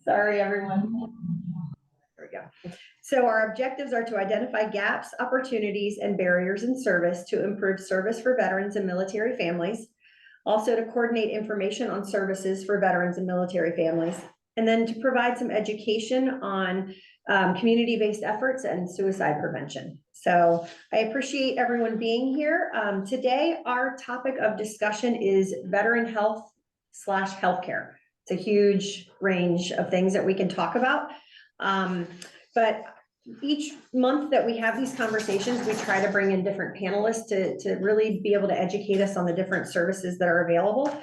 Sorry, everyone. There we go. So our objectives are to identify gaps, opportunities, and barriers in service to improve service for veterans and military families. Also to coordinate information on services for veterans and military families. And then to provide some education on community-based efforts and suicide prevention. So I appreciate everyone being here. Today, our topic of discussion is veteran health / healthcare. It's a huge range of things that we can talk about. But each month that we have these conversations, we try to bring in different panelists to really be able to educate us on the different services that are available.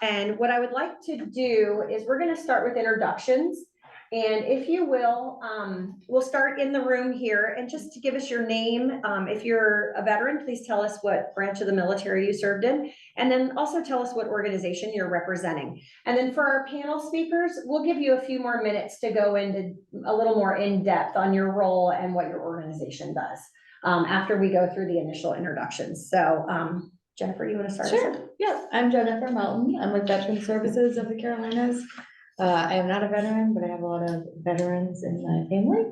And what I would like to do is we're going to start with introductions. And if you will, we'll start in the room here, and just to give us your name. If you're a veteran, please tell us what branch of the military you served in, and then also tell us what organization you're representing. And then for our panel speakers, we'll give you a few more minutes to go into a little more in depth on your role and what your organization does after we go through the initial introductions. So Jennifer, you want to start? Sure. Yeah, I'm Jennifer Melton. I'm with Veteran Services of the Carolinas. I am not a veteran, but I have a lot of veterans in my family.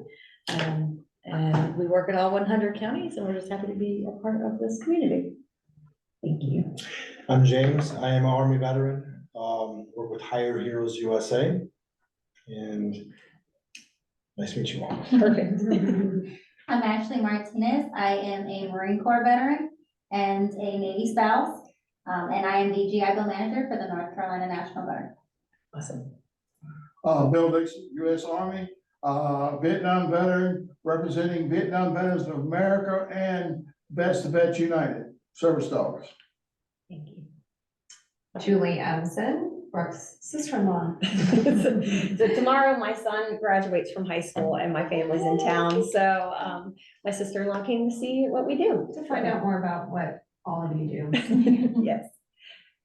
And we work in all 100 counties, and we're just happy to be a part of this community. Thank you. I'm James. I am an Army veteran. Work with Hire Heroes USA. And nice to meet you all. Perfect. I'm Ashley Martinez. I am a Marine Corps veteran and a Navy spouse. And I am the GI Bill manager for the North Carolina National Guard. Awesome. Bill Dixon, U.S. Army, Vietnam veteran, representing Vietnam Veterans of America and Best Vets United, service dogs. Thank you. Julie Adamson, Brooke's sister-in-law. So tomorrow my son graduates from high school and my family's in town. So my sister-in-law came to see what we do. To find out more about what all of you do. Yes.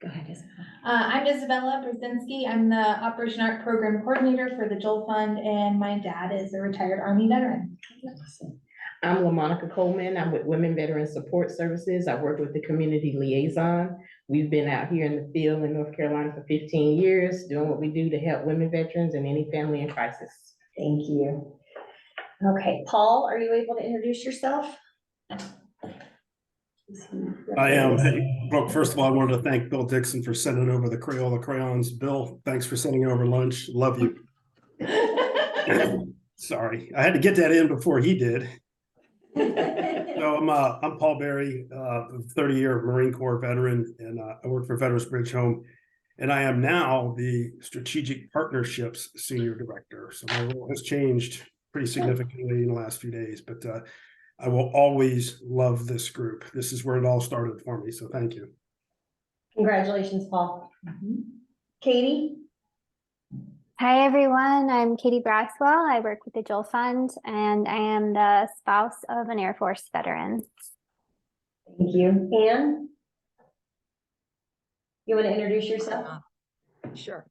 Go ahead, Isabella. I'm Isabella Brzezinski. I'm the Operation Art Program Coordinator for the Joel Fund, and my dad is a retired Army veteran. I'm LaMonica Coleman. I'm with Women Veteran Support Services. I work with the Community Liaison. We've been out here in the field in North Carolina for 15 years, doing what we do to help women veterans and any family in crisis. Thank you. Okay, Paul, are you able to introduce yourself? I am. Hey, look, first of all, I wanted to thank Bill Dixon for sending over the Crayola crayons. Bill, thanks for sending over lunch. Love you. Sorry, I had to get that in before he did. So I'm Paul Berry, 30-year Marine Corps veteran, and I work for Veterans Bridge Home, and I am now the Strategic Partnerships Senior Director. So my role has changed pretty significantly in the last few days, but I will always love this group. This is where it all started for me, so thank you. Congratulations, Paul. Katie? Hi, everyone. I'm Katie Braswell. I work with the Joel Fund, and I am the spouse of an Air Force veteran. Thank you. Anne? You want to introduce yourself? Sure.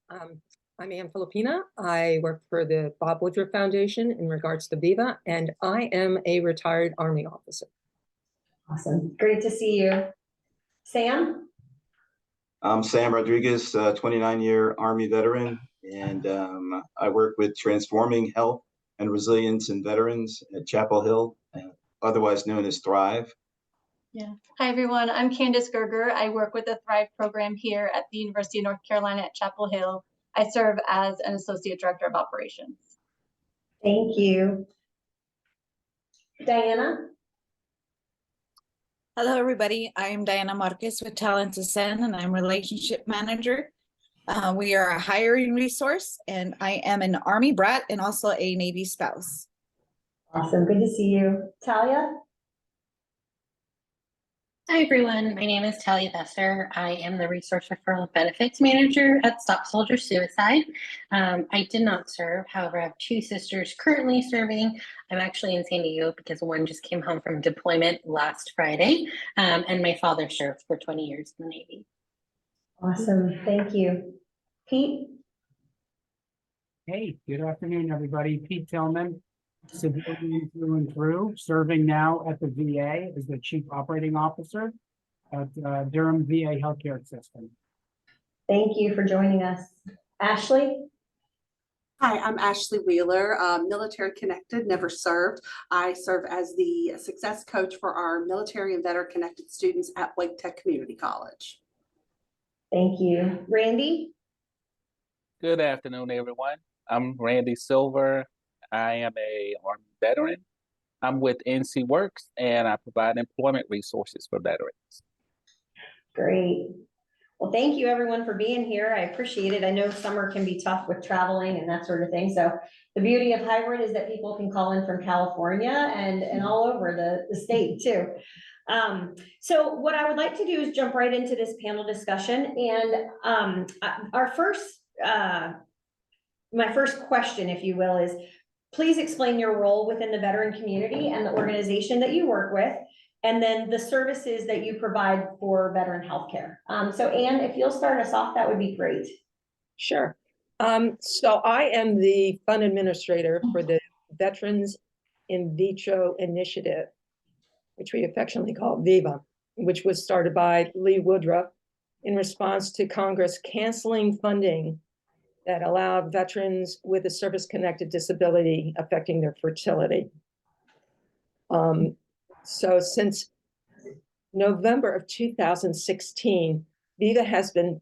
I'm Ann Philomena. I work for the Bob Woodruff Foundation in regards to VIVA, and I am a retired Army officer. Awesome. Great to see you. Sam? I'm Sam Rodriquez, 29-year Army veteran, and I work with transforming health and resilience in veterans at Chapel Hill, otherwise known as Thrive. Yeah. Hi, everyone. I'm Candace Gerger. I work with the Thrive program here at the University of North Carolina at Chapel Hill. I serve as an Associate Director of Operations. Thank you. Diana? Hello, everybody. I'm Diana Marquez with Talent Ascend, and I'm Relationship Manager. We are a hiring resource, and I am an Army brat and also a Navy spouse. Awesome. Good to see you. Talia? Hi, everyone. My name is Talia Besser. I am the Resource Referral Benefits Manager at Stop Soldier Suicide. I did not serve. However, I have two sisters currently serving. I'm actually in San Diego because one just came home from deployment last Friday, and my father served for 20 years in the Navy. Awesome. Thank you. Pete? Hey, good afternoon, everybody. Pete Tillman, civilian through and through, serving now at the VA as the Chief Operating Officer at Durham VA Healthcare System. Thank you for joining us. Ashley? Hi, I'm Ashley Wheeler, military connected, never served. I serve as the success coach for our military and veteran connected students at Wake Tech Community College. Thank you. Randy? Good afternoon, everyone. I'm Randy Silver. I am a Army veteran. I'm with NC Works and I provide employment resources for veterans. Great. Well, thank you everyone for being here. I appreciate it. I know summer can be tough with traveling and that sort of thing. So the beauty of hybrid is that people can call in from California and all over the state too. So what I would like to do is jump right into this panel discussion. And our first, my first question, if you will, is please explain your role within the veteran community and the organization that you work with, and then the services that you provide for veteran healthcare. So Anne, if you'll start us off, that would be great. Sure. So I am the fund administrator for the Veterans in Vitro Initiative, which we affectionately call VIVA, which was started by Lee Woodruff in response to Congress canceling funding that allowed veterans with a service-connected disability affecting their fertility. So since November of 2016, VIVA has been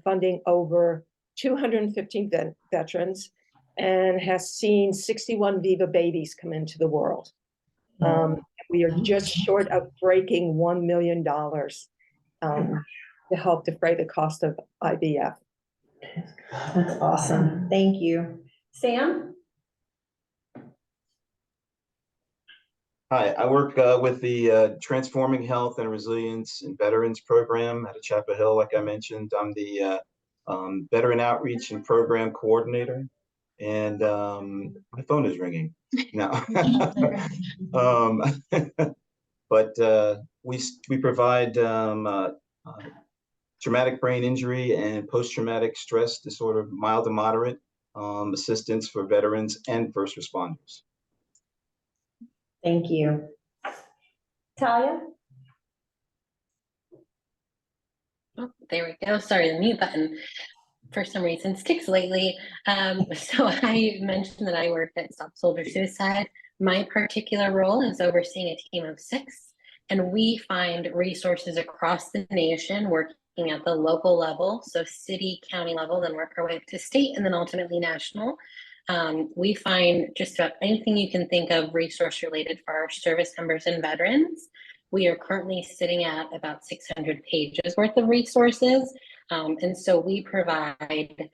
funding over 215 veterans and has seen 61 VIVA babies come into the world. We are just short of breaking $1 million to help defray the cost of IVF. That's awesome. Thank you. Sam? Hi, I work with the Transforming Health and Resilience in Veterans program at Chapel Hill. Like I mentioned, I'm the Veteran Outreach and Program Coordinator, and my phone is ringing now. But we provide traumatic brain injury and post-traumatic stress disorder, mild to moderate assistance for veterans and first responders. Thank you. Talia? Oh, there we go. Sorry, the mute button for some reason sticks lately. So I mentioned that I work at Stop Soldier Suicide. My particular role is overseeing a team of 6, and we find resources across the nation working at the local level, so city, county level, then work our way up to state, and then ultimately national. We find just about anything you can think of resource related for our service members and veterans. We are currently sitting at about 600 pages worth of resources. And so we provide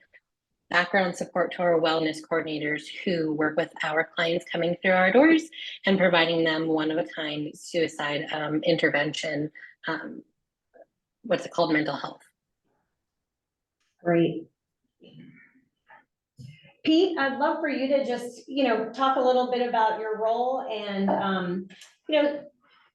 background support to our wellness coordinators who work with our clients coming through our doors and providing them one-of-a-kind suicide intervention, what's it called, mental health. Great. Pete, I'd love for you to just, talk a little bit about your role and,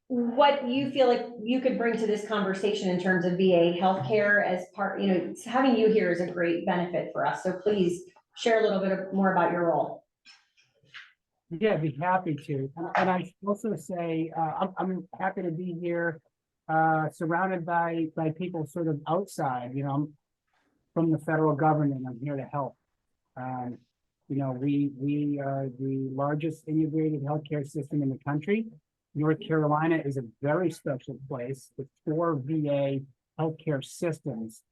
what you feel like you could bring to this conversation in terms of VA healthcare as part, having you here is a great benefit for us. So please share a little bit more about your role. Yeah, I'd be happy to. And I also say, I'm happy to be here, surrounded by people sort of outside, I'm from the federal government. I'm here to help. We are the largest integrated healthcare system in the country. North Carolina is a very special place with 4 VA healthcare systems.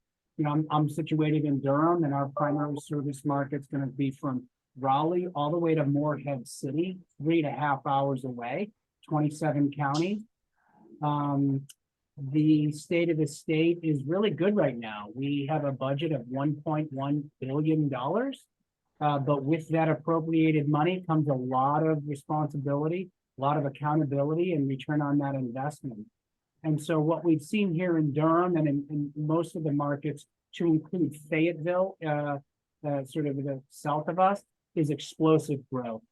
I'm situated in Durham, and our primary service market's going to be from Raleigh all the way to Morehead City, 3.5 hours away, 27 counties. The state of the state is really good right now. We have a budget of $1.1 billion. But with that appropriated money comes a lot of responsibility, a lot of accountability and return on that investment. And so what we've seen here in Durham and in most of the markets, to include Fayetteville, sort of the south of us, is explosive growth.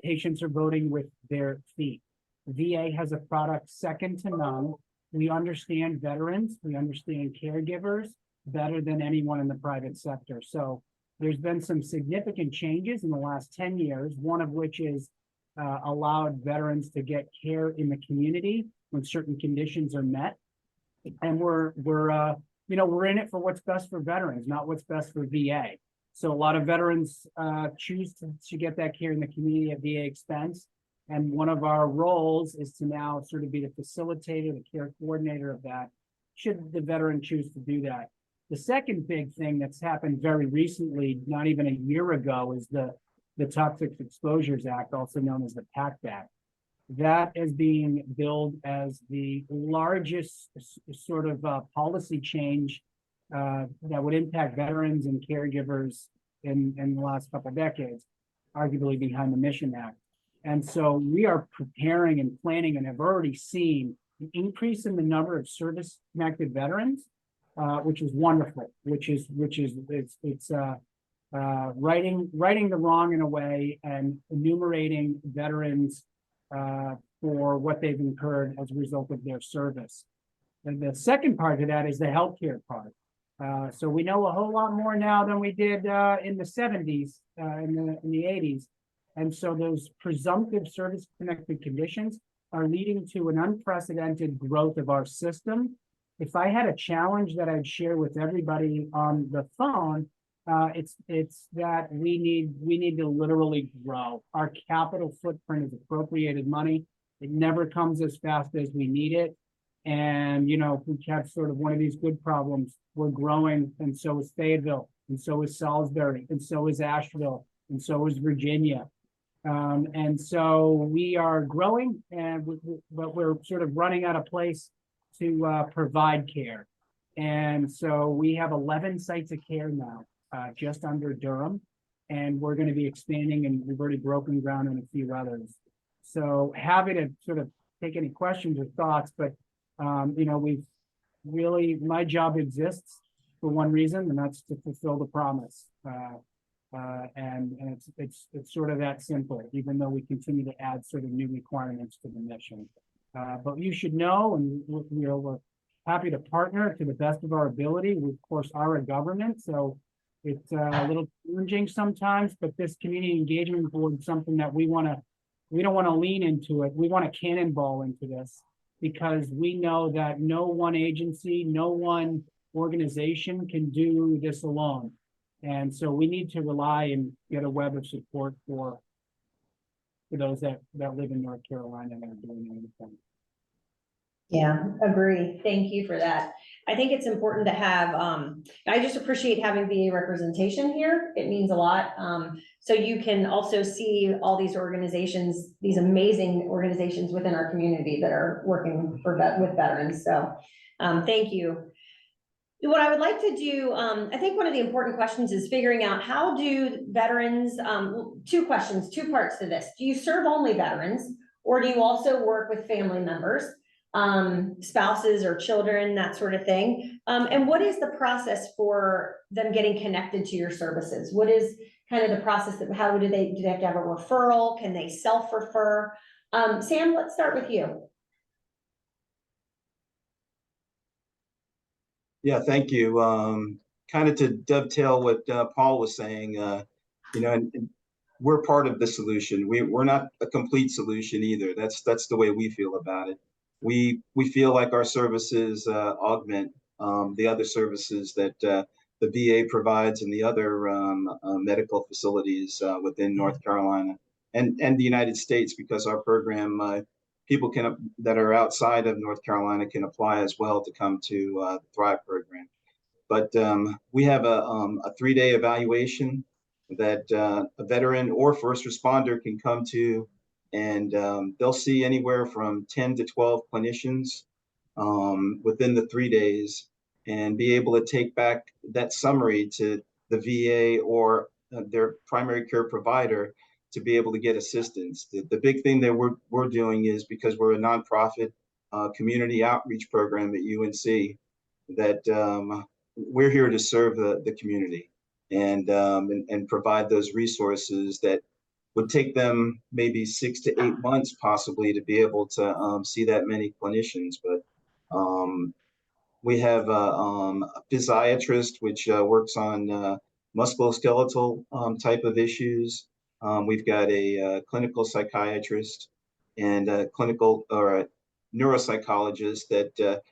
Patients are voting with their feet. VA has a product second to none. We understand veterans, we understand caregivers better than anyone in the private sector. So there's been some significant changes in the last 10 years, one of which is allowed veterans to get care in the community when certain conditions are met. And we're in it for what's best for veterans, not what's best for VA. So a lot of veterans choose to get that care in the community at VA expense. And one of our roles is to now sort of be the facilitator, the care coordinator of that, should the veteran choose to do that. The second big thing that's happened very recently, not even a year ago, is the Toxic Exposures Act, also known as the PACT Act. That is being billed as the largest sort of policy change that would impact veterans and caregivers in the last couple of decades, arguably behind the Mission Act. And so we are preparing and planning and have already seen an increase in the number of service-connected veterans, which is wonderful, it's righting the wrong in a way and enumerating veterans for what they've incurred as a result of their service. And the second part of that is the healthcare part. So we know a whole lot more now than we did in the 70s, in the 80s. And so those presumptive service-connected conditions are leading to an unprecedented growth of our system. If I had a challenge that I'd share with everybody on the phone, it's that we need to literally grow. Our capital footprint is appropriated money. It never comes as fast as we need it. And, you know, if we have sort of one of these good problems, we're growing, and so is Fayetteville, and so is Salisbury, and so is Asheville, and so is Virginia. And so we are growing, but we're sort of running out of place to provide care. And so we have 11 sites of care now, just under Durham, and we're going to be expanding, and we've already broken ground on a few others. So happy to sort of take any questions or thoughts, but you know, we've really, my job exists for one reason, and that's to fulfill the promise. And it's sort of that simple, even though we continue to add sort of new requirements to the mission. But you should know, and we're happy to partner to the best of our ability. We, of course, are a government, so it's a little challenging sometimes, but this community engagement board is something that we don't want to lean into it. We want to cannonball into this, because we know that no one agency, no one organization can do this alone. And so we need to rely and get a web of support for those that live in North Carolina and are doing anything. Yeah, agree. Thank you for that. I think it's important to have, I just appreciate having VA representation here. It means a lot. So you can also see all these organizations, these amazing organizations within our community that are working with veterans. So thank you. What I would like to do, I think one of the important questions is figuring out, how do veterans, two questions, two parts to this. Do you serve only veterans, or do you also work with family members? Spouses or children, that sort of thing. And what is the process for them getting connected to your services? What is kind of the process that, how do they have to have a referral? Can they self-refer? Sam, let's start with you. Yeah, thank you. Kind of to dovetail what Paul was saying, you know, and we're part of the solution. We're not a complete solution either. That's the way we feel about it. We feel like our services augment the other services that the VA provides and the other medical facilities within North Carolina and the United States, because our program, people that are outside of North Carolina can apply as well to come to the Thrive program. But we have a 3-day evaluation that a veteran or first responder can come to, and they'll see anywhere from 10 to 12 clinicians within the 3 days, and be able to take back that summary to the VA or their primary care provider to be able to get assistance. The big thing that we're doing is, because we're a nonprofit community outreach program at UNC, that we're here to serve the community and provide those resources that would take them maybe 6 to 8 months possibly to be able to see that many clinicians. But we have a physiatrist, which works on musculoskeletal type of issues. We've got a clinical psychiatrist and a clinical or a neuropsychologist that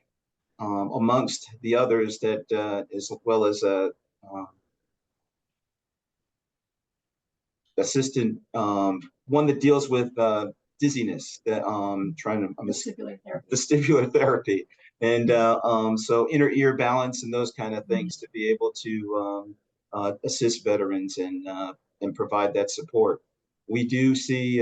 amongst the others, that as well as a assistant, one that deals with dizziness, the vestibular therapy. And so inner ear balance and those kind of things to be able to assist veterans and provide that support. We do see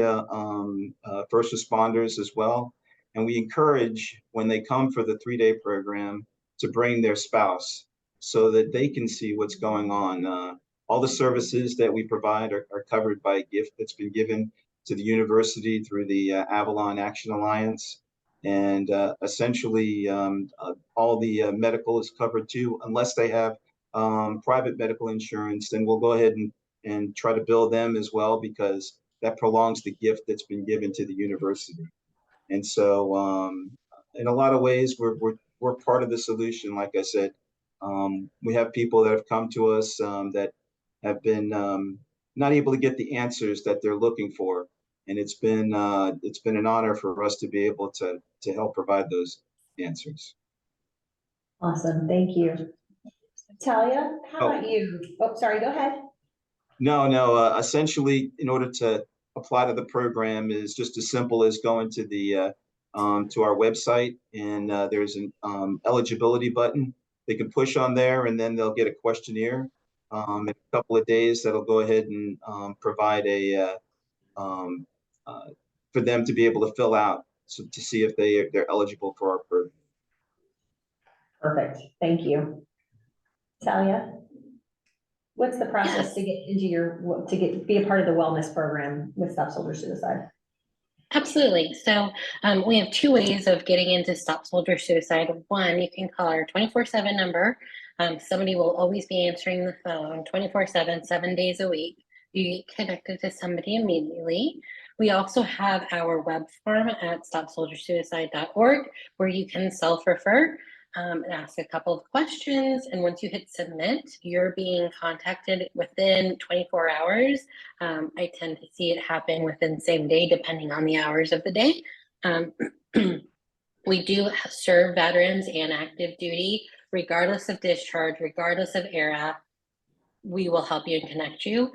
first responders as well. And we encourage when they come for the 3-day program to bring their spouse so that they can see what's going on. All the services that we provide are covered by a gift that's been given to the university through the Avalon Action Alliance. And essentially, all the medical is covered too, unless they have private medical insurance, then we'll go ahead and try to bill them as well, because that prolongs the gift that's been given to the university. And so in a lot of ways, we're part of the solution. Like I said, we have people that have come to us that have been not able to get the answers that they're looking for. And it's been an honor for us to be able to help provide those answers. Awesome, thank you. Talia, how about you? Oh, sorry, go ahead. No, essentially, in order to apply to the program is just as simple as going to the to our website, and there's an eligibility button. They can push on there, and then they'll get a questionnaire. In a couple of days, that'll go ahead and provide a for them to be able to fill out to see if they're eligible for our program. Perfect, thank you. Talia, what's the process to get into be a part of the wellness program with Stop Soldier Suicide? Absolutely. So we have 2 ways of getting into Stop Soldier Suicide. One, you can call our 24/7 number. Somebody will always be answering the phone 24/7, 7 days a week. You get connected to somebody immediately. We also have our web form at stopsoldiersuicide.org where you can self-refer and ask a couple of questions. And once you hit submit, you're being contacted within 24 hours. I tend to see it happen within the same day, depending on the hours of the day. We do serve veterans and active duty, regardless of discharge, regardless of era. We will help you and connect you.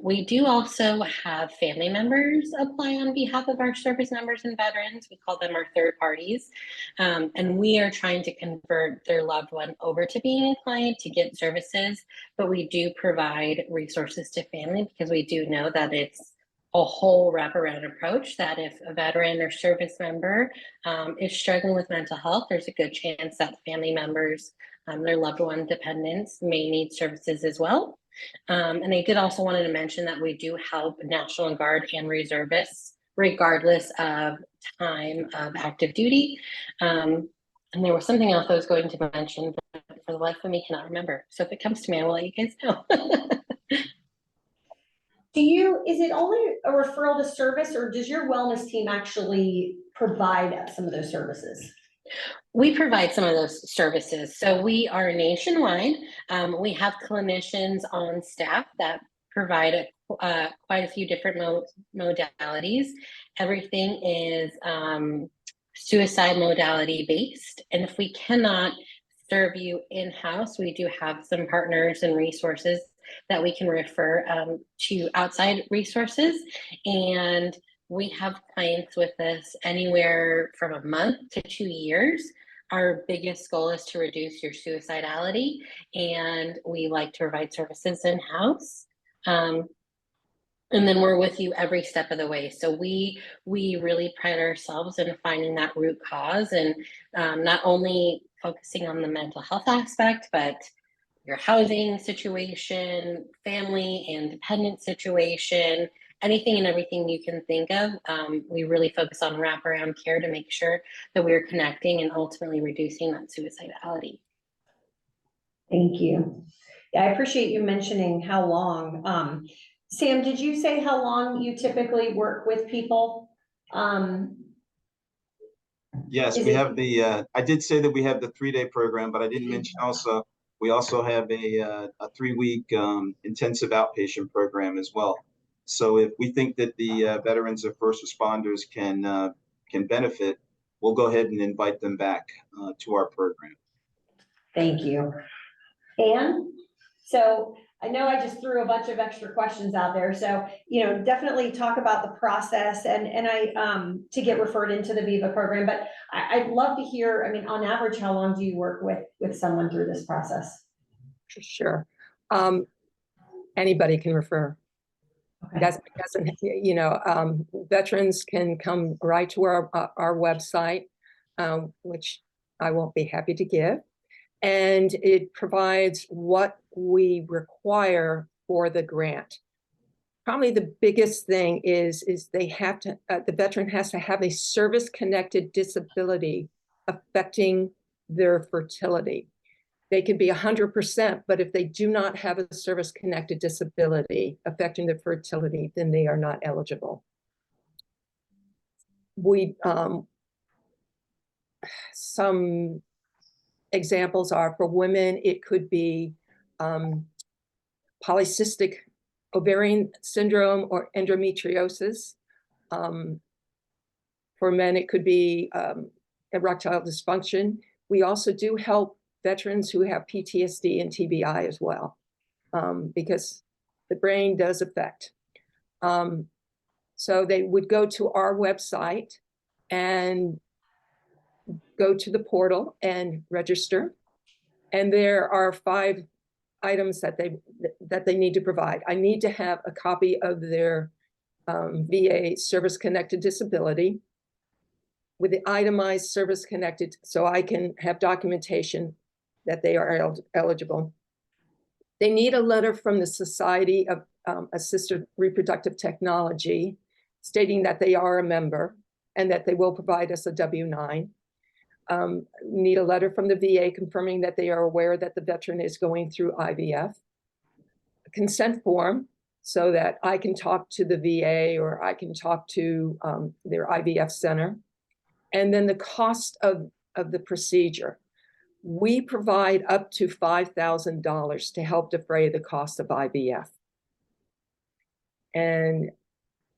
We do also have family members apply on behalf of our service members and veterans. We call them our third parties. And we are trying to convert their loved one over to being a client to get services, but we do provide resources to family because we do know that it's a whole wraparound approach, that if a veteran or service member is struggling with mental health, there's a good chance that family members, their loved one dependents may need services as well. And I did also wanted to mention that we do help National Guard and reservists, regardless of time of active duty. And there was something else I was going to mention, but for the life of me, cannot remember. So if it comes to me, I will let you guys know. Is it only a referral to service, or does your wellness team actually provide some of those services? We provide some of those services. So we are nationwide. We have clinicians on staff that provide quite a few different modalities. Everything is suicide modality based. And if we cannot serve you in-house, we do have some partners and resources that we can refer to outside resources. And we have clients with us anywhere from a month to 2 years. Our biggest goal is to reduce your suicidality, and we like to provide services in-house. And then we're with you every step of the way. So we really pride ourselves in finding that root cause, and not only focusing on the mental health aspect, but your housing situation, family and dependent situation, anything and everything you can think of. We really focus on wraparound care to make sure that we're connecting and ultimately reducing that suicidality. Thank you. Yeah, I appreciate you mentioning how long. Sam, did you say how long you typically work with people? Yes, we have I did say that we have the 3-day program, but I didn't mention also, we also have a 3-week intensive outpatient program as well. So if we think that the veterans or first responders can benefit, we'll go ahead and invite them back to our program. Thank you. And so I know I just threw a bunch of extra questions out there, so, definitely talk about the process and to get referred into the VIVA program, but I'd love to hear, I mean, on average, how long do you work with someone through this process? Sure. Anybody can refer. Okay. Veterans can come right to our website, which I won't be happy to give. And it provides what we require for the grant. Probably the biggest thing is they have to, the veteran has to have a service-connected disability affecting their fertility. They could be 100%, but if they do not have a service-connected disability affecting their fertility, then they are not eligible. Some examples are for women, it could be polycystic ovarian syndrome or endometriosis. For men, it could be erectile dysfunction. We also do help veterans who have PTSD and TBI as well, because the brain does affect. So they would go to our website and go to the portal and register. And there are 5 items that they need to provide. I need to have a copy of their VA service-connected disability with the itemized service-connected, so I can have documentation that they are eligible. They need a letter from the Society of Assisted Reproductive Technology stating that they are a member and that they will provide us a W-9. Need a letter from the VA confirming that they are aware that the veteran is going through IVF. A consent form so that I can talk to the VA or I can talk to their IVF center. And then the cost of the procedure. We provide up to $5,000 to help defray the cost of IVF. And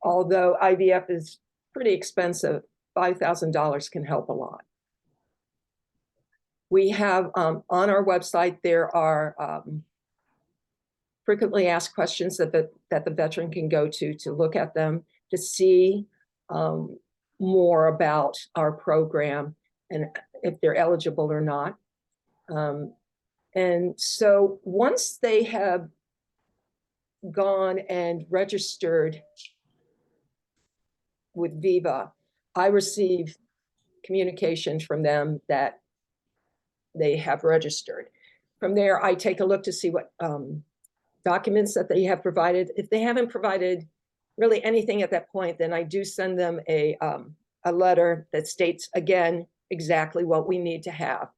although IVF is pretty expensive, $5,000 can help a lot. We have on our website, there are frequently asked questions that the veteran can go to look at them, to see more about our program and if they're eligible or not. And so once they have gone and registered with VIVA, I receive communication from them that they have registered. From there, I take a look to see what documents that they have provided. If they haven't provided really anything at that point, then I do send them a letter that states, again, exactly what we need to have.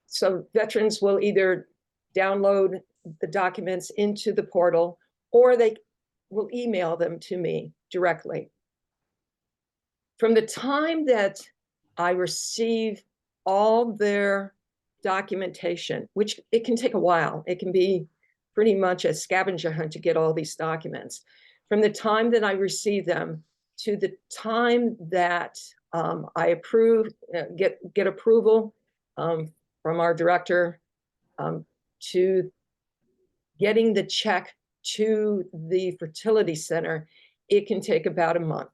So veterans will either download the documents into the portal or they will email them to me directly. From the time that I receive all their documentation, which it can take a while, it can be pretty much a scavenger hunt to get all these documents. From the time that I receive them to the time that I approve, get approval from our director, to getting the check to the fertility center, it can take about a month,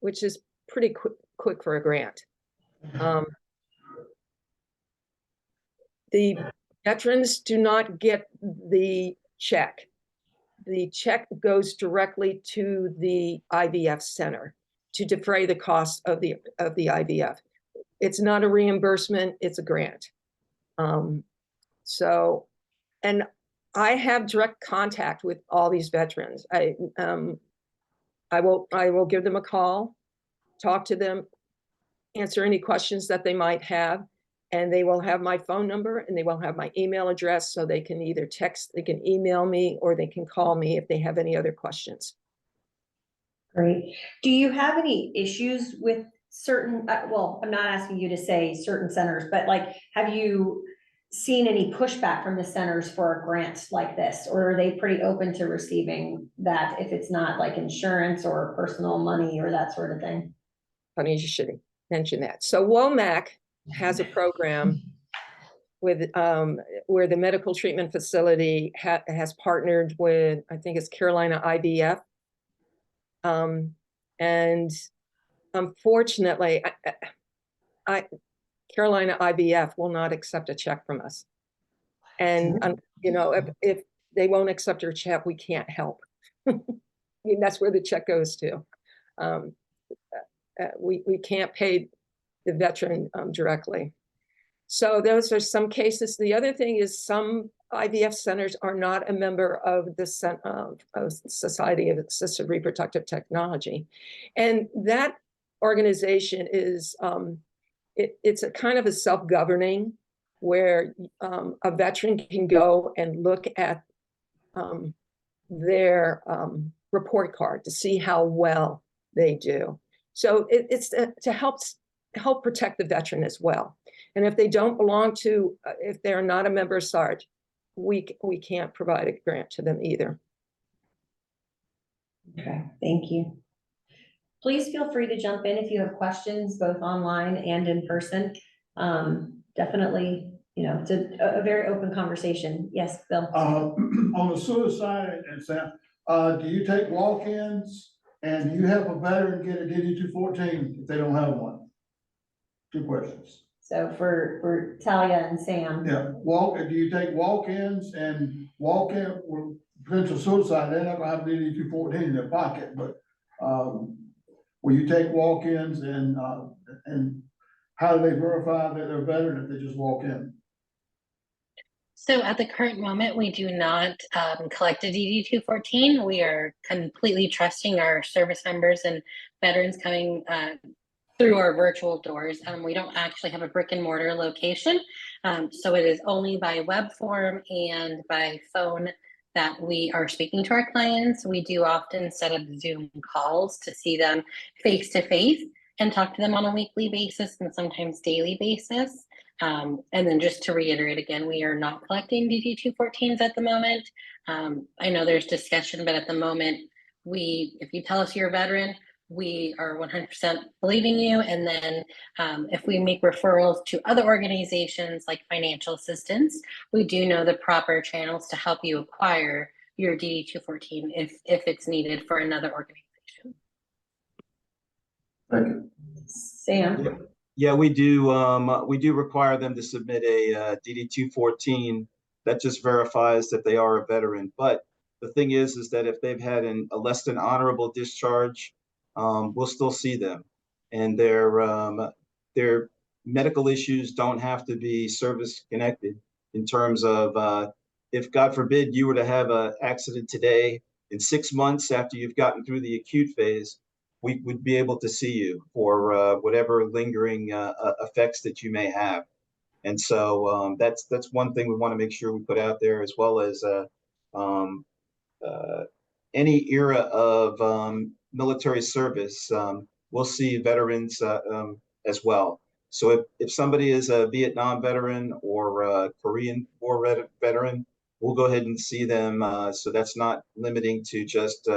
which is pretty quick for a grant. The veterans do not get the check. The check goes directly to the IVF center to defray the cost of the IVF. It's not a reimbursement, it's a grant. So, and I have direct contact with all these veterans. I will give them a call, talk to them, answer any questions that they might have, and they will have my phone number and they will have my email address, so they can either text, they can email me, or they can call me if they have any other questions. Great. Do you have any issues with certain, well, I'm not asking you to say certain centers, but like, have you seen any pushback from the centers for a grant like this? Or are they pretty open to receiving that if it's not like insurance or personal money or that sort of thing? Funny you should mention that. So WOMAC has a program where the medical treatment facility has partnered with, I think it's Carolina IBF. And unfortunately, Carolina IBF will not accept a check from us. And, you know, if they won't accept your check, we can't help. I mean, that's where the check goes to. We can't pay the veteran directly. So those are some cases. The other thing is some IVF centers are not a member of the Society of Assisted Reproductive Technology. And that organization is, it's a kind of a self-governing where a veteran can go and look at their report card to see how well they do. So it's to help protect the veteran as well. And if they don't belong to, if they're not a member of SART, we can't provide a grant to them either. Okay, thank you. Please feel free to jump in if you have questions, both online and in person. Definitely, you know, it's a very open conversation. Yes, Bill. On the suicide and Sam, do you take walk-ins, and do you help a veteran get a DD 214 if they don't have one? 2 questions. So for Talia and Sam. Yeah, do you take walk-ins and walk-in with potential suicide? They're not gonna have DD 214 in their pocket, but will you take walk-ins and how do they verify that they're a veteran if they just walk in? So at the current moment, we do not collect a DD 214. We are completely trusting our service members and veterans coming through our virtual doors. We don't actually have a brick and mortar location. So it is only by web form and by phone that we are speaking to our clients. We do often set up Zoom calls to see them face to face and talk to them on a weekly basis and sometimes daily basis. And then just to reiterate again, we are not collecting DD 214s at the moment. I know there's discussion, but at the moment, if you tell us you're a veteran, we are 100% believing you. And then if we make referrals to other organizations like financial assistance, we do know the proper channels to help you acquire your DD 214 if it's needed for another organization. Thank you. Sam. Yeah, we do require them to submit a DD 214 that just verifies that they are a veteran. But the thing is that if they've had a less than honorable discharge, we'll still see them, and their medical issues don't have to be service connected. In terms of if God forbid you were to have an accident today, in 6 months after you've gotten through the acute phase, we would be able to see you for whatever lingering effects that you may have. And so that's one thing we want to make sure we put out there, as well as any era of military service, we'll see veterans as well. So if somebody is a Vietnam veteran or a Korean War veteran, we'll go ahead and see them. So that's not limiting to just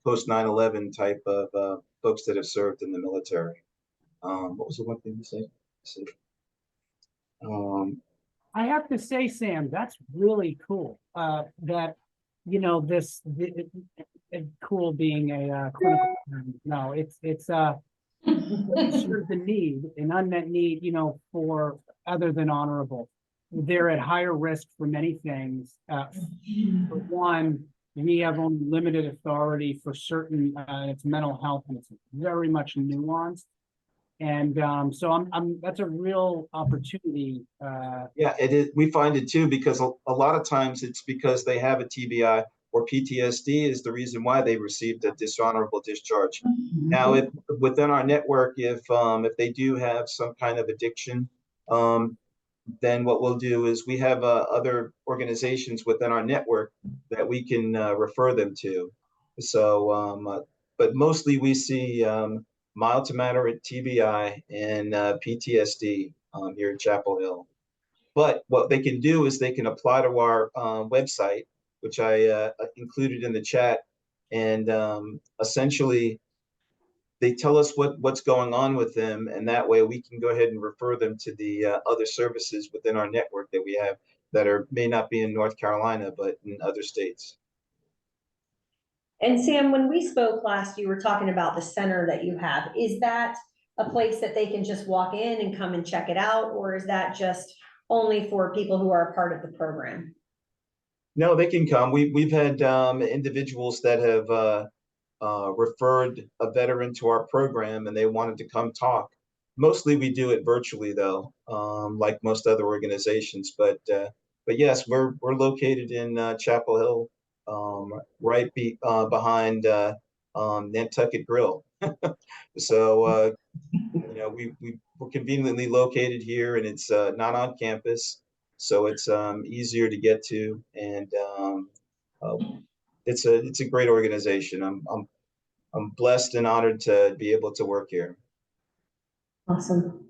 post 9/11 type of folks that have served in the military. What was the one thing you said? I have to say, Sam, that's really cool. That, you know, cool being a clinical term. No, it's serve the need, an unmet need, you know, for other than honorable. They're at higher risk for many things. For one, we have only limited authority for certain, it's mental health, and it's very much nuanced. And so that's a real opportunity. Yeah, it is. We find it too, because a lot of times it's because they have a TBI or PTSD is the reason why they received a dishonorable discharge. Now, if within our network, if they do have some kind of addiction, then what we'll do is we have other organizations within our network that we can refer them to. So, but mostly we see mild to moderate TBI and PTSD here at Chapel Hill. But what they can do is they can apply to our website, which I included in the chat, and essentially they tell us what's going on with them, and that way we can go ahead and refer them to the other services within our network that we have that may not be in North Carolina, but in other states. And Sam, when we spoke last, you were talking about the center that you have. Is that a place that they can just walk in and come and check it out? Or is that just only for people who are a part of the program? No, they can come. We've had individuals that have referred a veteran to our program and they wanted to come talk. Mostly we do it virtually though, like most other organizations. But yes, we're located in Chapel Hill, right behind Nantucket Grill. So you know, we're conveniently located here, and it's not on campus, so it's easier to get to, and it's a great organization. I'm blessed and honored to be able to work here. Awesome.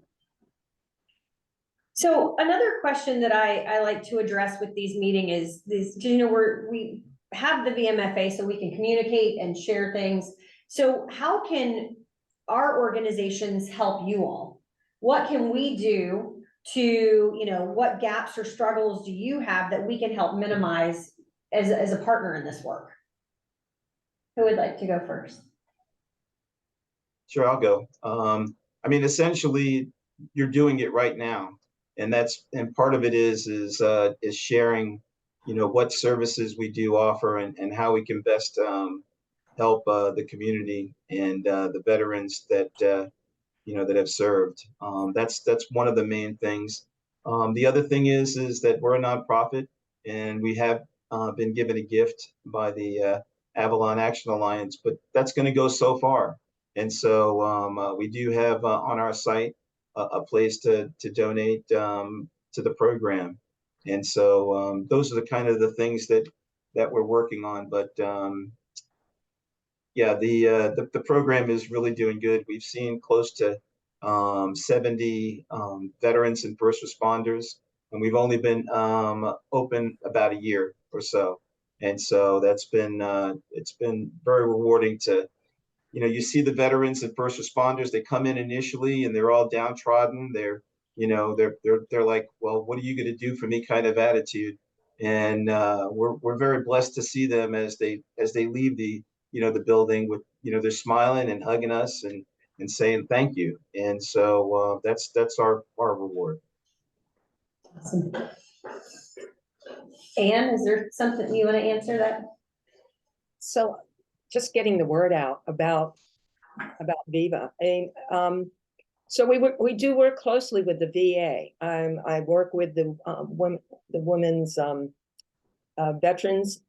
So another question that I like to address with these meetings is, you know, we have the VMFA so we can communicate and share things. So how can our organizations help you all? What can we do to, you know, what gaps or struggles do you have that we can help minimize as a partner in this work? Who would like to go first? Sure, I'll go. I mean, essentially, you're doing it right now, and part of it is sharing, you know, what services we do offer and how we can best help the community and the veterans that you know that have served. That's one of the main things. The other thing is that we're a nonprofit, and we have been given a gift by the Avalon Action Alliance, but that's going to go so far. And so we do have on our site a place to donate to the program. And so those are the kind of the things that we're working on. But yeah, the program is really doing good. We've seen close to 70 veterans and first responders, and we've only been open about a year or so. And so that's been it's been very rewarding to, you know, you see the veterans and first responders, they come in initially and they're all downtrodden. They're, you know, they're like, well, what are you going to do for me kind of attitude. And we're very blessed to see them as they leave the, you know, the building with, you know, they're smiling and hugging us and saying thank you. And so that's our reward. Awesome. Anne, is there something you want to answer that? So just getting the word out about VIVA. So we do work closely with the VA. I work with the women's veterans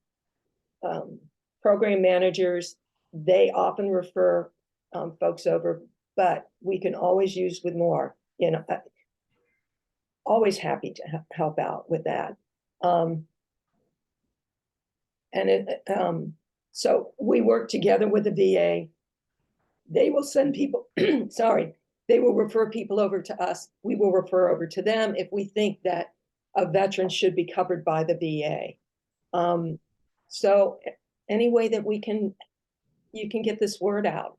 program managers. They often refer folks over, but we can always use with more. You know, always happy to help out with that. So we work together with the VA. They will send people, sorry, they will refer people over to us. We will refer over to them if we think that a veteran should be covered by the VA. So any way that you can get this word out,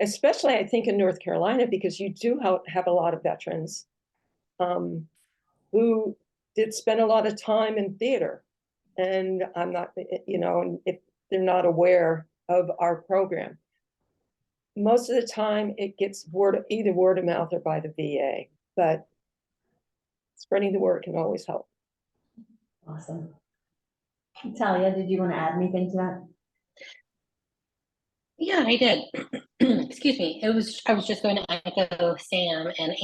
especially I think in North Carolina, because you do have a lot of veterans who did spend a lot of time in theater. And I'm not, you know, if they're not aware of our program. Most of the time it gets either word of mouth or by the VA, but spreading the word can always help. Awesome. Talia, did you want to add anything to that? Yeah, I did. Excuse me. I was just going to echo Sam and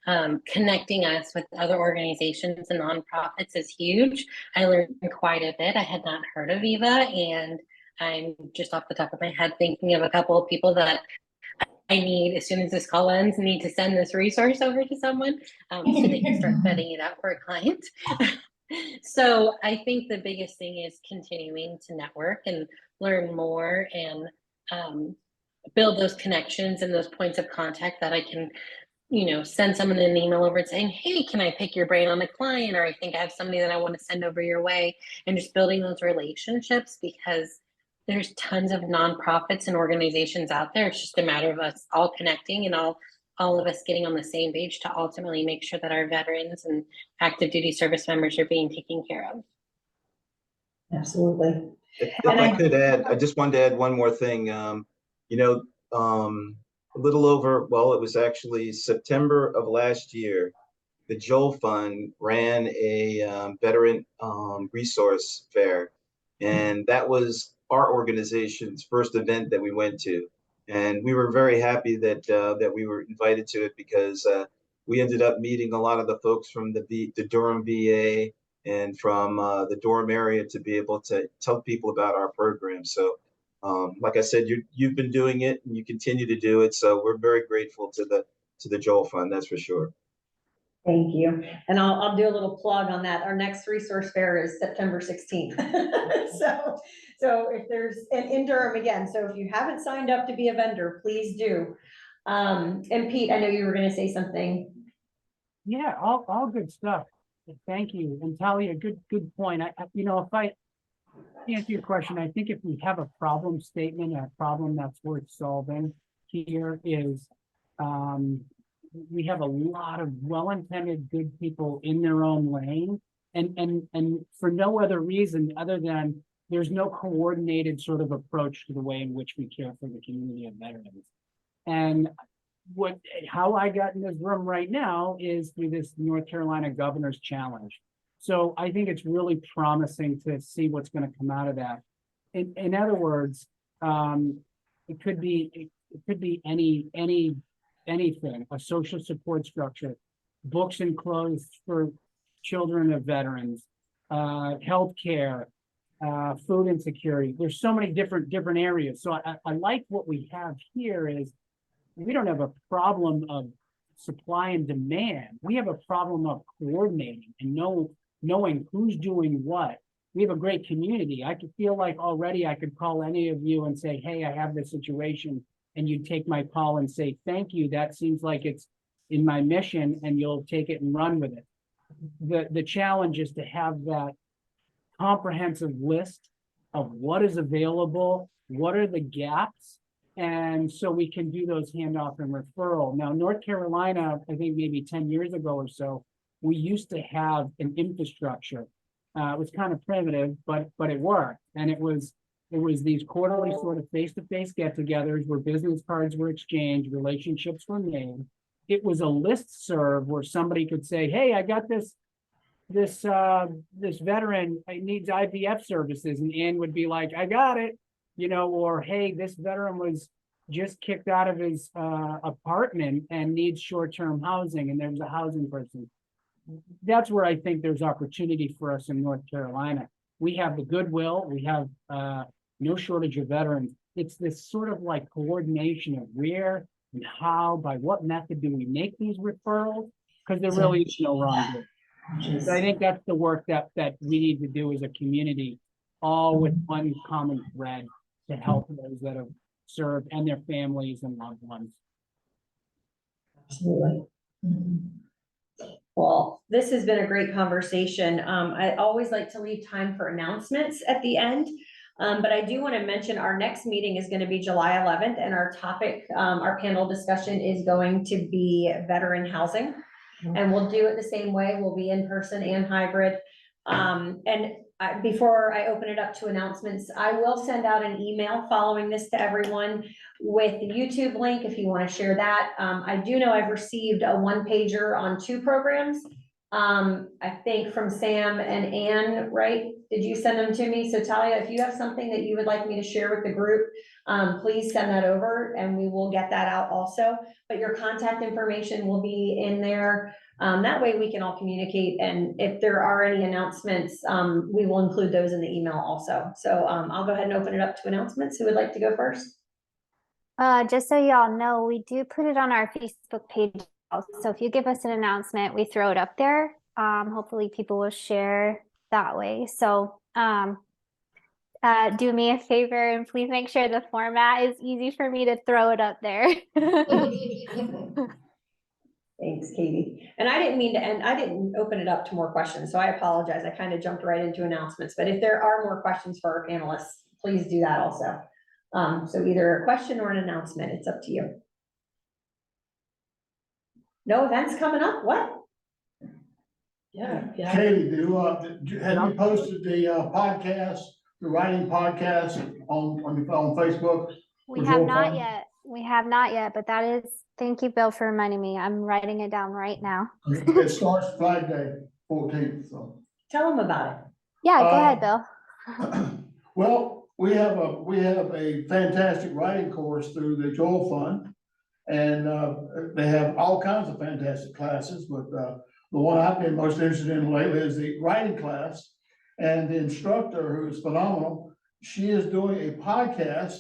Anne. Connecting us with other organizations and nonprofits is huge. I learned quite a bit. I had not heard of VIVA, and I'm just off the top of my head thinking of a couple of people that I need, as soon as this call ends, need to send this resource over to someone so they can start vetting it out for a client. So I think the biggest thing is continuing to network and learn more and build those connections and those points of contact that I can, you know, send someone an email over and saying, hey, can I pick your brain on a client? Or I think I have somebody that I want to send over your way, and just building those relationships, because there's tons of nonprofits and organizations out there. It's just a matter of us all connecting and all of us getting on the same page to ultimately make sure that our veterans and active duty service members are being taken care of. Absolutely. If I could add, I just wanted to add one more thing. You know, a little over, well, it was actually September of last year, the Joel Fund ran a veteran resource fair. And that was our organization's first event that we went to. And we were very happy that that we were invited to it because we ended up meeting a lot of the folks from the Durham VA and from the Durham area to be able to tell people about our program. So like I said, you've been doing it and you continue to do it. So we're very grateful to the Joel Fund, that's for sure. Thank you. And I'll do a little plug on that. Our next resource fair is September 16th. So if there's, and in Durham again, so if you haven't signed up to be a vendor, please do. And Pete, I know you were going to say something. Yeah, all good stuff. Thank you. And Talia, good point. You know, if I answer your question, I think if we have a problem statement, a problem that's worth solving here is, we have a lot of well-intended good people in their own lane and for no other reason other than there's no coordinated sort of approach to the way in which we care for the community of veterans. And how I got in this room right now is through this North Carolina Governor's Challenge. So I think it's really promising to see what's going to come out of that. In other words, it could be anything, a social support structure, books and clothes for children of veterans, healthcare, food insecurity. There's so many different areas. So I like what we have here is we don't have a problem of supply and demand. We have a problem of coordinating and knowing who's doing what. We have a great community. I could feel like already I could call any of you and say, hey, I have this situation. And you'd take my call and say, thank you. That seems like it's in my mission, and you'll take it and run with it. The challenge is to have that comprehensive list of what is available, what are the gaps, and so we can do those handoff and referral. Now, North Carolina, I think maybe 10 years ago or so, we used to have an infrastructure. It was kind of primitive, but it worked. And it was these quarterly sort of face-to-face get-togethers where business cards were exchanged, relationships were made. It was a listserv where somebody could say, hey, I got this veteran needs IVF services. And Ann would be like, I got it, you know, or hey, this veteran was just kicked out of his apartment and needs short-term housing, and there's a housing person. That's where I think there's opportunity for us in North Carolina. We have the goodwill, we have no shortage of veterans. It's this sort of like coordination of where and how, by what method do we make these referrals? Because there really is no wrong. So I think that's the work that we need to do as a community, all with one common thread to help those that have served and their families and loved ones. Absolutely. Well, this has been a great conversation. I always like to leave time for announcements at the end. But I do want to mention our next meeting is going to be July 11th, and our topic, our panel discussion is going to be veteran housing. And we'll do it the same way. We'll be in person and hybrid. Before I open it up to announcements, I will send out an email following this to everyone with the YouTube link if you want to share that. I do know I've received a one-pager on 2 programs. I think from Sam and Ann, right? Did you send them to me? So Talia, if you have something that you would like me to share with the group, please send that over and we will get that out also. But your contact information will be in there. That way we can all communicate. And if there are any announcements, we will include those in the email also. So I'll go ahead and open it up to announcements. Who would like to go first? Just so y'all know, we do put it on our Facebook page. So if you give us an announcement, we throw it up there. Hopefully people will share that way. So do me a favor and please make sure the format is easy for me to throw it up there. Thanks, Katie. And I didn't mean to end, I didn't open it up to more questions. So I apologize. I kind of jumped right into announcements. But if there are more questions for our panelists, please do that also. So either a question or an announcement, it's up to you. No events coming up? What? Yeah. Katie, have you posted the podcast, the writing podcast on Facebook? We with have your not fund? yet. We have not yet, but that is, thank you, Bill, for reminding me. I'm writing it down right now. It starts Flag Day, 14th, so. Tell them about it. Yeah, go ahead, Bill. Well, we have a fantastic writing course through the Joel Fund. And they have all kinds of fantastic classes, but the one I've been most interested in lately is the writing class. And the instructor, who is phenomenal, she is doing a podcast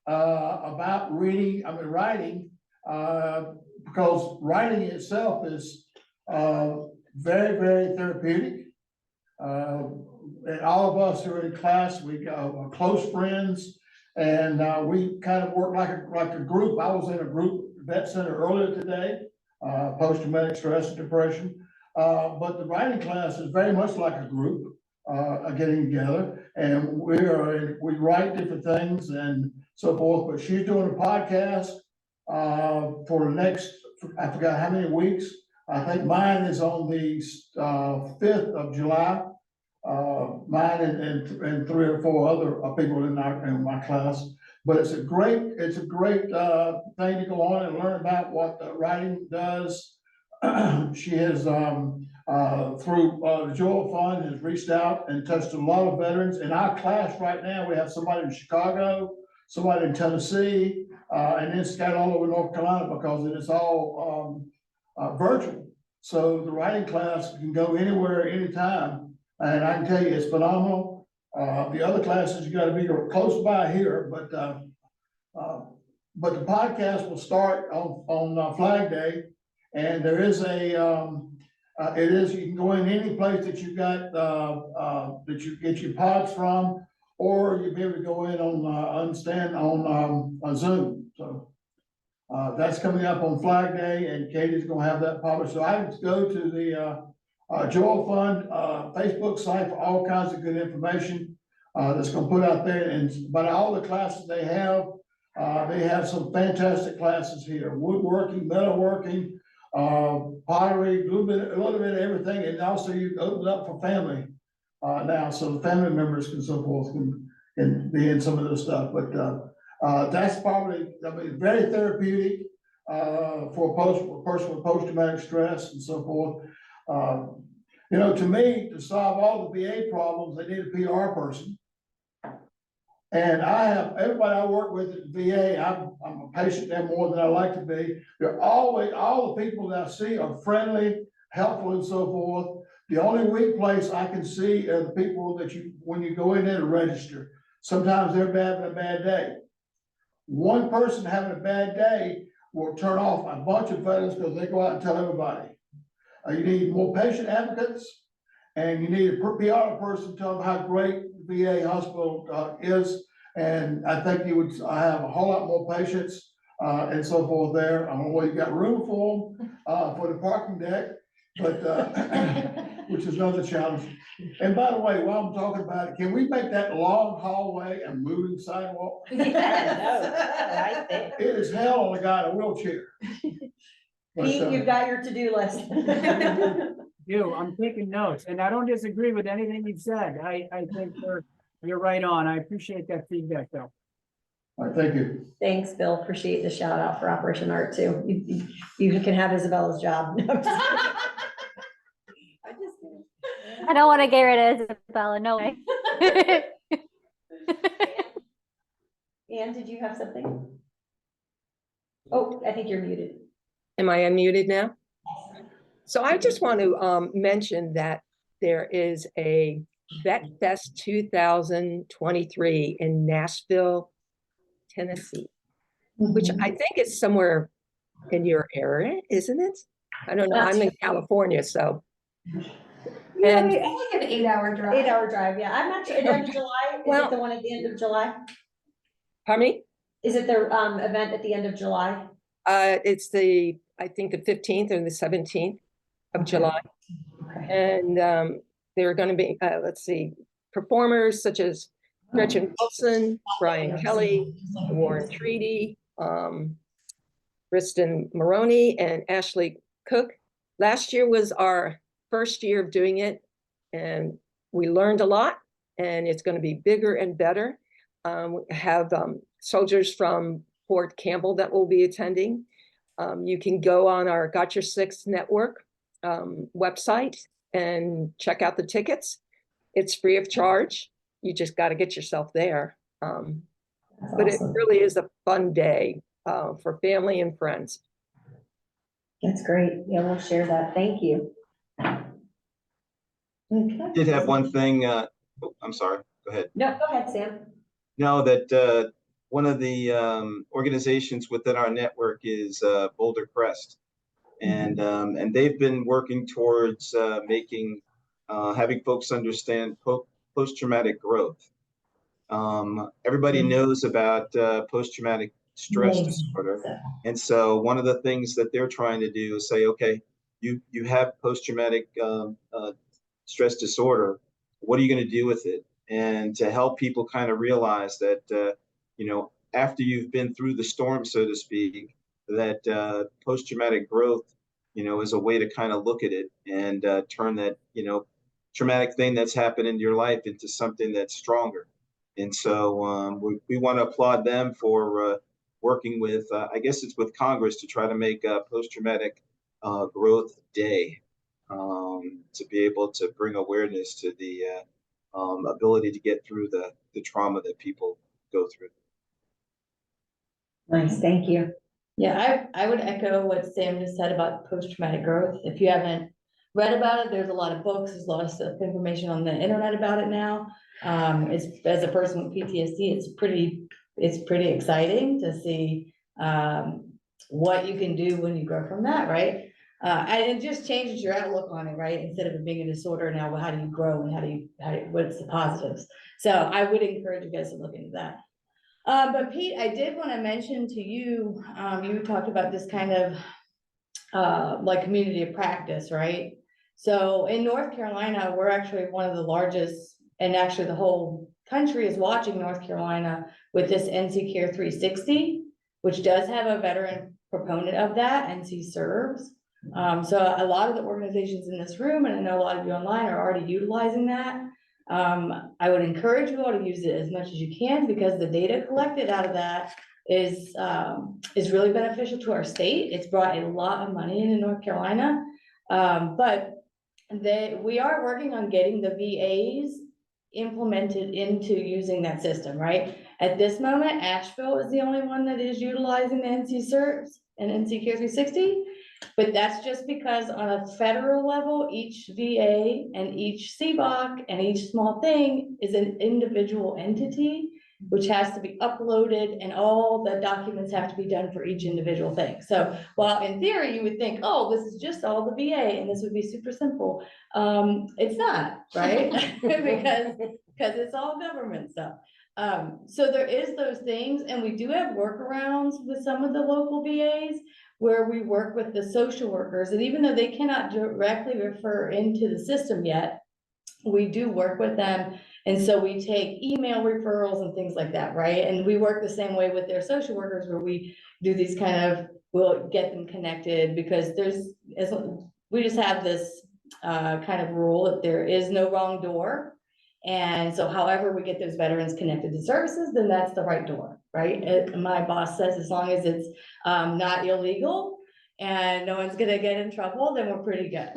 about writing, because writing itself is very, very therapeutic. And all of us who are in class, we are close friends, and we kind of work like a group. I was in a group vet center earlier today, post-traumatic stress and depression. But the writing class is very much like a group getting together, and we write different things and so forth. But she's doing a podcast for the next, I forgot how many weeks. I think mine is on the 5th of July. Mine and 3 or 4 other people in my class. But it's a great thing to go on and learn about what writing does. She has through the Joel Fund has reached out and touched a lot of veterans. In our class right now, we have somebody in Chicago, somebody in Tennessee, and it's got all over North Carolina because it is all virtual. So the writing class can go anywhere, anytime. And I can tell you, it's phenomenal. The other classes, you gotta be close by here, but the podcast will start on Flag Day. And there is you can go in any place that you got, that you get your pods from, or you'll be able to go in on Zoom. So that's coming up on Flag Day, and Katie's gonna have that published. So I would go to the Joel Fund Facebook site for all kinds of good information that's gonna put out there. And but all the classes they have some fantastic classes here: woodworking, metalworking, pottery, a little bit of everything. And also you open it up for family now, so the family members can so forth can be in some of this stuff. But that's probably, I mean, very therapeutic for a person with post-traumatic stress and so forth. You know, to me, to solve all the VA problems, they need a PR person. And I have everybody I work with at the VA, I'm a patient there more than I like to be. They're always, all the people that I see are friendly, helpful, and so forth. The only weak place I can see are the people that when you go in there to register, sometimes they're having a bad day. One person having a bad day will turn off a bunch of veterans because they go out and tell everybody. You need more patient advocates, and you need a PR person to tell them how great the VA hospital is. And I think you would have a whole lot more patients and so forth there. I don't know whether you got room for them for the parking deck, but which is another challenge. And by the way, while I'm talking about it, can we make that long hallway a moving sidewalk? Yes, It is hell on a guy in a wheelchair. Pete, you've got your to-do list. I'm taking notes, and I don't disagree with anything you've said. I think you're right on. I appreciate that feedback, though. All right, thank you. Thanks, Bill. Appreciate the shout out for Operation Art too. You can have Isabella's job. No, I'm just kidding. I'm just kidding. I don't want to get rid of Isabella, no way. Ann, did you have something? Oh, I think you're muted. Am I unmuted now? So I just want to mention that there is a Vet Fest 2023 in Nashville, Tennessee, which I think is somewhere in your area, isn't it? I don't know. I'm in California, so. Yeah, It's like an 8-hour drive. 8-hour drive, yeah. I'm not sure. At the end of July, is it the one at the end of July? Pardon me? Is it the event at the end of July? It's I think the 15th or the 17th of July. Okay. And there are going to be, let's see, performers such as Gretchen Wilson, Brian Kelly, Warren Treaty, Kristen Maroney, and Ashley Cook. Last year was our first year of doing it, and we learned a lot, and it's going to be bigger and better. We have soldiers from Fort Campbell that will be attending. You can go on our Got Your Six Network website and check out the tickets. It's free of charge. You just got to get yourself there. But it really is a fun day for family and friends. That's great. Yeah, we'll share that. Thank you. Okay. I did have one thing, I'm sorry, go ahead. No, go ahead, Sam. No, that one of the organizations within our network is Boulder Crest. And they've been working towards making, having folks understand post-traumatic growth. Everybody knows about post-traumatic stress disorder. And so one of the things that they're trying to do is say, okay, you have post-traumatic stress disorder. What are you going to do with it? And to help people kind of realize that, you know, after you've been through the storm, so to speak, that post-traumatic growth, you know, is a way to kind of look at it and turn that, you know, traumatic thing that's happened in your life into something that's stronger. And so we want to applaud them for working with, I guess it's with Congress, to try to make a post-traumatic growth day to be able to bring awareness to the ability to get through the trauma that people go through. Nice, thank you. Yeah, I would echo what Sam just said about post-traumatic growth. If you haven't read about it, there's a lot of books, there's a lot of stuff, information on the internet about it now. It's, as a person with PTSD, it's pretty exciting to see what you can do when you grow from that, right? And it just changes your outlook on it, right? Instead of it being a disorder, now, well, how do you grow and how do you what's the positives? So I would encourage you guys to look into that. But Pete, I did want to mention to you, you talked about this kind of like community of practice, right? So in North Carolina, we're actually one of the largest, and actually the whole country is watching North Carolina with this NC Care 360, which does have a veteran proponent of that, NC Serves. So a lot of the organizations in this room, and I know a lot of you online, are already utilizing that. I would encourage you all to use it as much as you can, because the data collected out of that is really beneficial to our state. It's brought a lot of money into North Carolina, but we are working on getting the VAs implemented into using that system, right? At this moment, Asheville is the only one that is utilizing the NC Serves and NC Care 360. But that's just because on a federal level, each VA and each CBOC and each small thing is an individual entity, which has to be uploaded, and all the documents have to be done for each individual thing. So while in theory, you would think, oh, this is just all the VA and this would be super simple. It's not, right? because it's all government stuff. So there is those things, and we do have workarounds with some of the local VAs, where we work with the social workers, and even though they cannot directly refer into the system yet, we do work with them. And so we take email referrals and things like that, right? And we work the same way with their social workers, where we do these we'll get them connected, because we just have this kind of rule that there is no wrong door. And so however we get those veterans connected to services, then that's the right door, right? My boss says, as long as it's not illegal and no one's gonna get in trouble, then we're pretty good.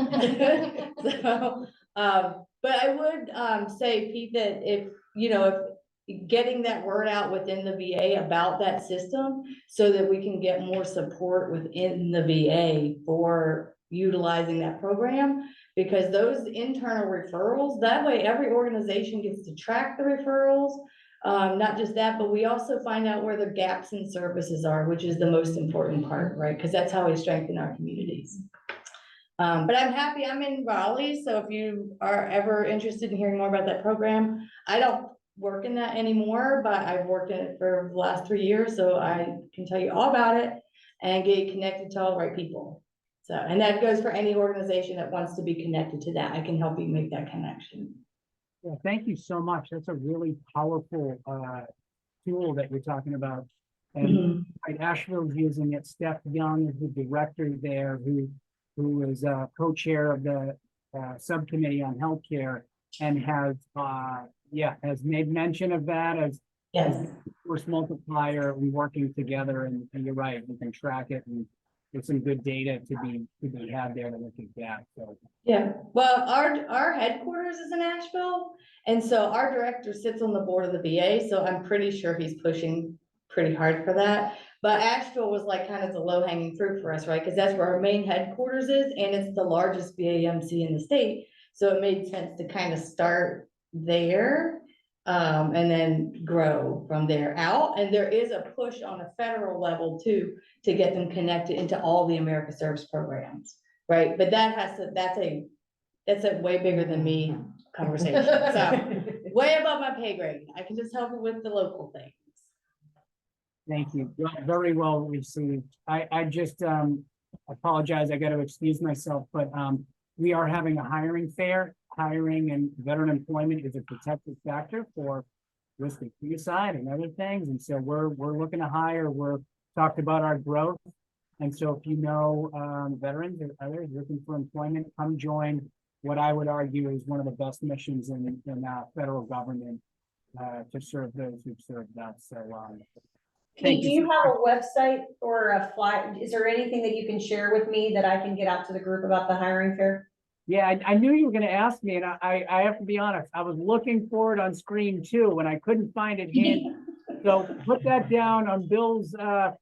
So, but I would say, Pete, that if getting that word out within the VA about that system, so that we can get more support within the VA for utilizing that program, because those internal referrals, that way every organization gets to track the referrals. Not just that, but we also find out where the gaps in services are, which is the most important part, right? Because that's how we strengthen our communities. But I'm happy I'm in Raleigh, so if you are ever interested in hearing more about that program, I don't work in that anymore, but I've worked in it for the last 3 years, so I can tell you all about it and get connected to all the right people. So, and that goes for any organization that wants to be connected to that. I can help you make that connection. Yeah, thank you so much. That's a really powerful tool that you're talking about. And right, Asheville's using it. Steph Young is the director there who is co-chair of the subcommittee on healthcare and has made mention of that as a force multiplier and working together. And you're right, we can track it and there's some good data to be had there to look at that. So Yeah, well, our headquarters is in Asheville, and so our director sits on the board of the VA, so I'm pretty sure he's pushing pretty hard for that. But Asheville was like kind of the low hanging fruit for us, right? Because that's where our main headquarters is, and it's the largest VAMC in the state. So it made sense to kind of start there, and then grow from there out. And there is a push on a federal level too, to get them connected into all the America Serves programs, right? But that's a way bigger than me conversation, so way above my pay grade. I can just help you with the local things. thank you. Very well received. I just apologize. I got to excuse myself, but we are having a hiring fair. Hiring and veteran employment is a protected factor for risk of suicide and other things. And so we're looking to hire. We're talked about our growth. And so if you know veterans or others looking for employment, come join what I would argue is one of the best missions in federal government to serve those who've served us. So Pete, do you have a website or a flyer? Is there anything that you can share with me that I can get out to the group about the hiring fair? Yeah, I knew you were going to ask me, and I have to be honest. I was looking for it on screen too, and I couldn't find it handy. So put that down on Bill's, add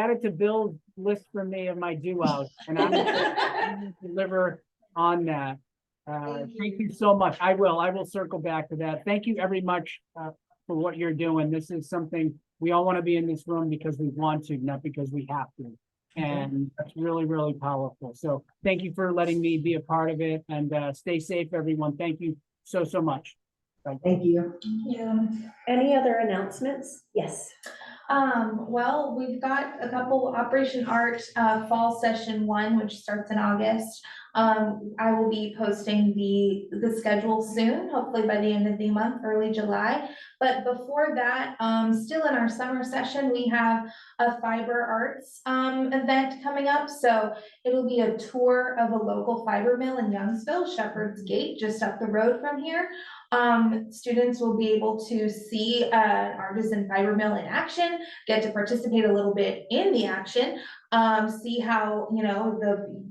it to Bill's list for me of my due out, and I'm gonna deliver on that. Thank you so much. I will circle back to that. Thank you very much for what you're doing. This is something we all want to be in this room because we want to, not because we have to. And that's really, really powerful. So thank you for letting me be a part of it, and stay safe, everyone. Thank you so much. Thank you. Yeah. Any other announcements? Yes. Well, we've got a couple Operation Art Fall Session 1, which starts in August. I will be posting the schedule soon, hopefully by the end of the month, early July. But before that, still in our summer session, we have a fiber arts event coming up. So it'll be a tour of a local fiber mill in Youngsville, Shepherd's Gate, just up the road from here. Students will be able to see an artisan fiber mill in action, get to participate a little bit in the action, see how, you know,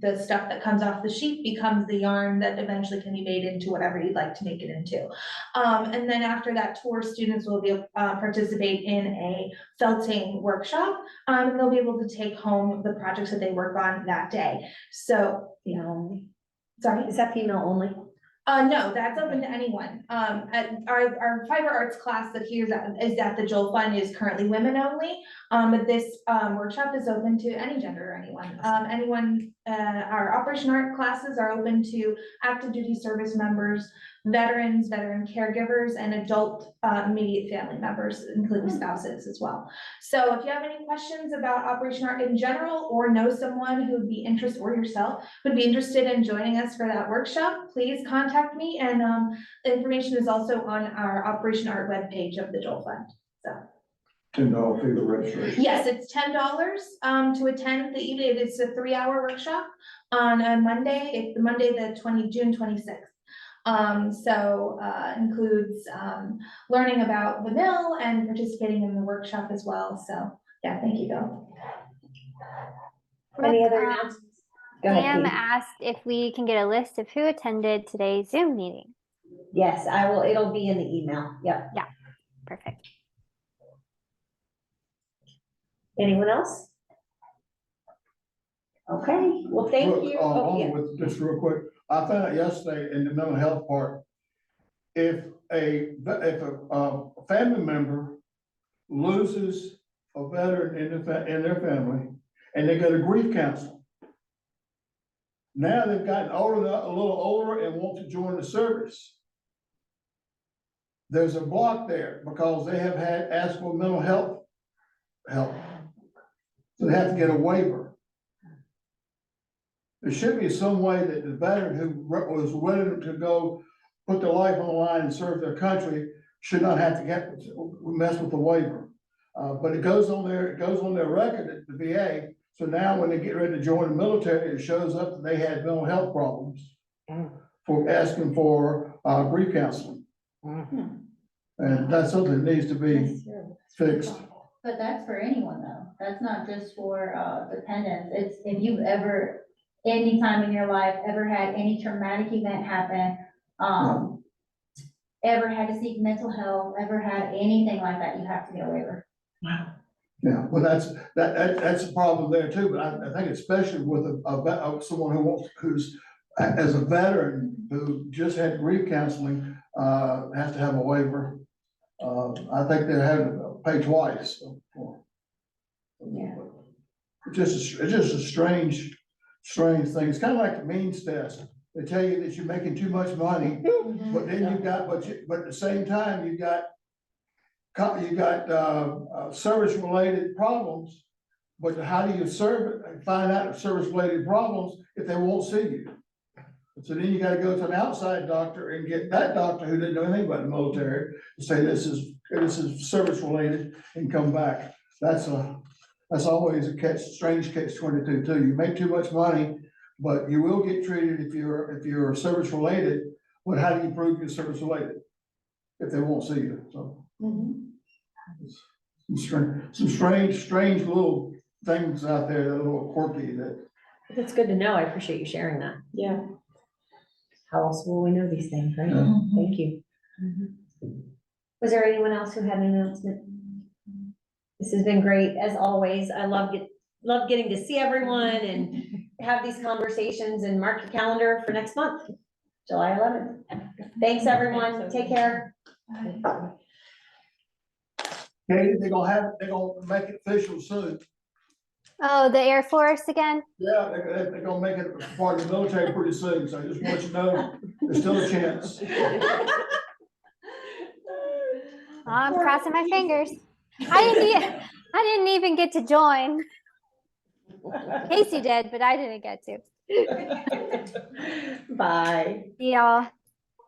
the stuff that comes off the sheet becomes the yarn that eventually can be made into whatever you'd like to make it into. And then after that tour, students will be participate in a felting workshop, and they'll be able to take home the projects that they work on that day. So, you know, sorry, is that female only? No, that's open to anyone. At our fiber arts class that is at the Joel Fund is currently women only. But this workshop is open to any gender or anyone. Our Operation Art classes are open to active duty service members, veterans, veteran caregivers, and adult immediate family members, including spouses as well. So if you have any questions about Operation Art in general, or know someone who would be interested, or yourself would be interested in joining us for that workshop, please contact me. And the information is also on our Operation Art webpage of the Joel Fund. So. $10 fee to registration. Yes, it's $10 to attend the evening. It's a 3-hour workshop on a Monday. It's Monday, June 26th. So includes learning about the mill and participating in the workshop as well. So yeah, thank you, Bill. Any other announcements? Go ahead, Sam Katie. asked if we can get a list of who attended today's Zoom meeting. Yes, I will. It'll be in the email. Yep. Yeah, perfect. Anyone else? Okay, well, thank Look, you. Just real quick, I found out yesterday in the mental health part, if a family member loses a veteran in their family and they go to grief counsel, now they've gotten a little older and want to join the service. There's a block there because they have asked for mental health help. So they have to get a waiver. There should be some way that the veteran who was willing to go put their life on the line and serve their country should not have to mess with the waiver. But it goes on their record at the VA. So now when they get ready to join the military, it shows up that they had mental health problems for asking for grief counseling. And that's something that needs to be fixed. But that's for anyone though. That's not just for dependents. It's if you've ever, any time in your life, ever had any traumatic event happen, ever had to seek mental health, ever had anything like that, you have to get a waiver. Wow. Yeah, well, that's a problem there too, but I think especially with someone who's as a veteran who just had grief counseling, has to have a waiver. I think they're having to pay twice. Yeah. It's just a strange thing. It's kind of like the means test. They tell you that you're making too much money, but then you got, but at the same time, you got service-related problems. But how do you find out service-related problems if they won't see you? So then you gotta go to an outside doctor and get that doctor who didn't know anything about the military to say this is service-related and come back. That's always a strange catch-22 too. You make too much money, but you will get treated if you're service-related. But how do you prove you're service-related if they won't see you? So some strange little things out there that are a little quirky. That's good to know. I appreciate you sharing that. Yeah. How else will we know these things, right? Thank you. Was there anyone else who had an announcement? This has been great, as always. I love getting to see everyone and have these conversations, and mark your calendar for next month, July 11th. Thanks, everyone. Take care. Katie, they're gonna make it official soon. Oh, the Air Force again? Yeah, they're gonna make it part of the military pretty soon, so I just want you to know, there's still a chance. I'm crossing my fingers. I didn't even get to join. Casey did, but I didn't get to. Bye. See y'all.